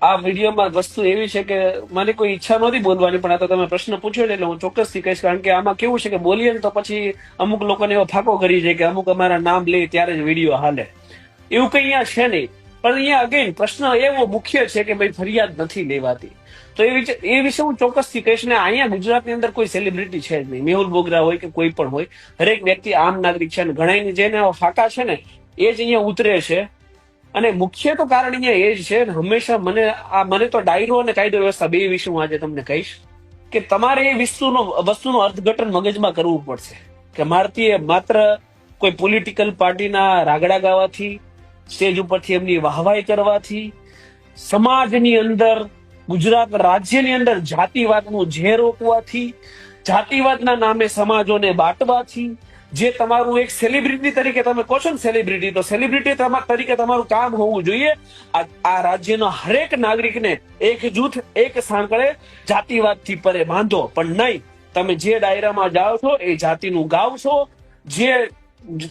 આ વિડીયોમાં વસ્તુ એવી છે કે મને કોઈ ઈચ્છા નહોતી બોલવાની, પણ આ તો તમે પ્રશ્ન પૂછ્યો એટલે હું ચોક્કસથી કહીશ. કારણ કે આમાં કેવું છે કે બોલીએ ને તો પછી અમુક લોકોને એવો ફાંકો કરી છે કે અમુક અમારા નામ લે ત્યારે જ વિડીયો હાલે. એવું કઈ અહીંયા છે નહીં. પણ અહીંયા અગેન પ્રશ્ન એવો મુખ્ય છે કે ભાઈ ફરિયાદ નથી લેવાતી. તો એ વિશે હું ચોક્કસથી કહીશ ને. અહીંયા ગુજરાતની અંદર કોઈ સેલિબ્રિટી છે જ નહીં. મેહુલ બોગરા હોય કે કોઈ પણ હોય, હરેક વ્યક્તિ આમ નાગરિક છે. ઘણા જેને ફાંકા છે ને એ જ અહીંયા ઉતરે છે. અને મુખ્ય તો કારણ અહીંયા એ જ છે ને, હંમેશા મને તો ડાયરો અને કાયદો વ્યવસ્થા બે વિશે હું આજે તમને કહીશ કે તમારે એ વસ્તુનું અર્થઘટન મગજમાં કરવું પડશે કે માત્ર કોઈ પોલિટિકલ પાર્ટીના રાગડા ગાવાથી, સ્ટેજ ઉપરથી એમની વાહવાઈ કરવાથી, સમાજની અંદર, ગુજરાત રાજ્યની અંદર જાતિવાદનું ઝેર રોકવાથી, જાતિવાદના નામે સમાજોને બાંટવાથી, જે તમારું એક સેલિબ્રિટી તરીકે તમે કહો છો ને સેલિબ્રિટી, તો સેલિબ્રિટી તરીકે તમારું કામ હોવું જોઈએ આ રાજ્યના હરેક નાગરિકને એક જૂથ, એક સાંકળે જાતિવાદથી પરે બાંધો. પણ નહીં, તમે જે ડાયરામાં જાઓ છો એ જાતિનું ગાવ છો, જે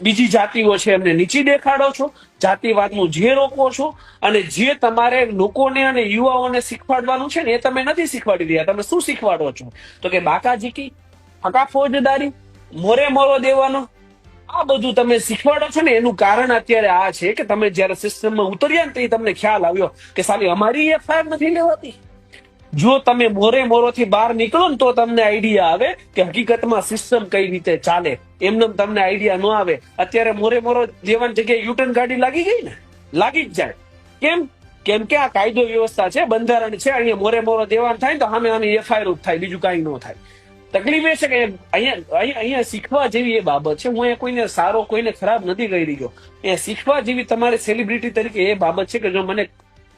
બીજી જાતિઓ છે એમને નીચી દેખાડો છો, જાતિવાદનું જે રોકો છો. અને જે તમારે લોકોને અને યુવાઓને શીખવાડવાનું છે ને એ તમે નથી શીખવાડી રહ્યા. તમે શું શીખવાડો છો? તો કે બાકાજીકી, હકા ફોજદારી, મોરો દેવાનો, આ બધું તમે શીખવાડો છો ને. એનું કારણ અત્યારે આ છે કે તમે જયારે સિસ્ટમમાં ઉતર્યા ને તો તમને ખ્યાલ આવ્યો કે સાલી અમારી એફઆઈઆર નથી લેવાતી. જો તમે મોરોથી બહાર નીકળો ને તો તમને આઈડિયા આવે કે હકીકતમાં સિસ્ટમ કઈ રીતે ચાલે. એમને તમને આઈડિયા ન આવે. અત્યારે મોરો દેવાની જગ્યાએ યુટર્ન ગાડી લાગી ગઈ ને, લાગી જ જાય. કેમ કે આ કાયદો વ્યવસ્થા છે, બંધારણ છે. અહીંયા મોરો દેવાન થાય ને તો સામે એફઆઈઆર થાય, બીજું કઈ ન થાય. તકલીફ એ છે કે અહીંયા શીખવા જેવી એ બાબત છે. હું અહીંયા કોઈને સારો, કોઈને ખરાબ નથી કહી રહ્યો. અહીંયા શીખવા જેવી તમારે સેલિબ્રિટી તરીકે એ બાબત છે કે જો મને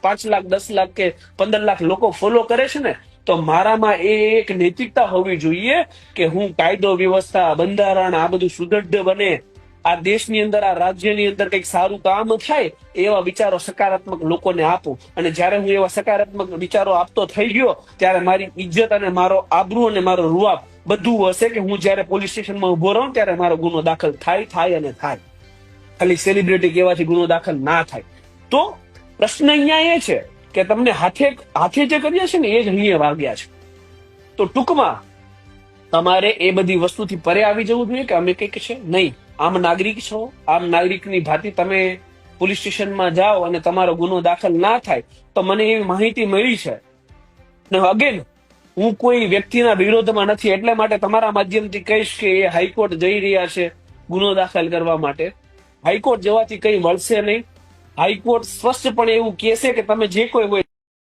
5 લાખ, 10 લાખ કે 15 લાખ લોકો ફોલો કરે છે ને, તો મારામાં એ એક નૈતિકતા હોવી જોઈએ કે હું કાયદો વ્યવસ્થા, બંધારણ આ બધું સુદૃઢ બને, આ દેશની અંદર, આ રાજ્યની અંદર કંઈક સારું કામ થાય એવા વિચારો સકારાત્મક લોકોને આપું. અને જયારે હું એવા સકારાત્મક વિચારો આપતો થઈ ગયો ત્યારે મારી ઇજ્જત અને મારો આબરૂ અને મારો રૂઆબ બધું હશે કે હું જયારે પોલીસ સ્ટેશનમાં ઉભો રહું ત્યારે મારો ગુનો દાખલ થાય અને થાય. ખાલી સેલિબ્રિટી કહેવાથી ગુનો દાખલ ના થાય. તો પ્રશ્ન અહીંયા એ છે કે તમને હાથે જે કર્યા છે ને એ જ અહીંયા વાગ્યા છે. તો ટૂંકમાં તમારે એ બધી વસ્તુથી પરે આવી જવું જોઈએ કે અમે કંઈક છે નહીં. આમ નાગરિક છો, આમ નાગરિકની ભાંતિ તમે પોલીસ સ્ટેશનમાં જાઓ અને તમારો ગુનો દાખલ ના થાય. તો મને એવી માહિતી મળી છે ને અગેન હું કોઈ વ્યક્તિના વિરોધમાં નથી, એટલે માટે તમારા માધ્યમથી કહીશ કે એ હાઈકોર્ટ જઈ રહ્યા છે ગુનો દાખલ કરવા માટે. હાઈકોર્ટ જવાથી કંઈ મળશે નહીં. હાઈકોર્ટ સ્પષ્ટપણે એવું કહેશે કે તમે જે કોઈ હોય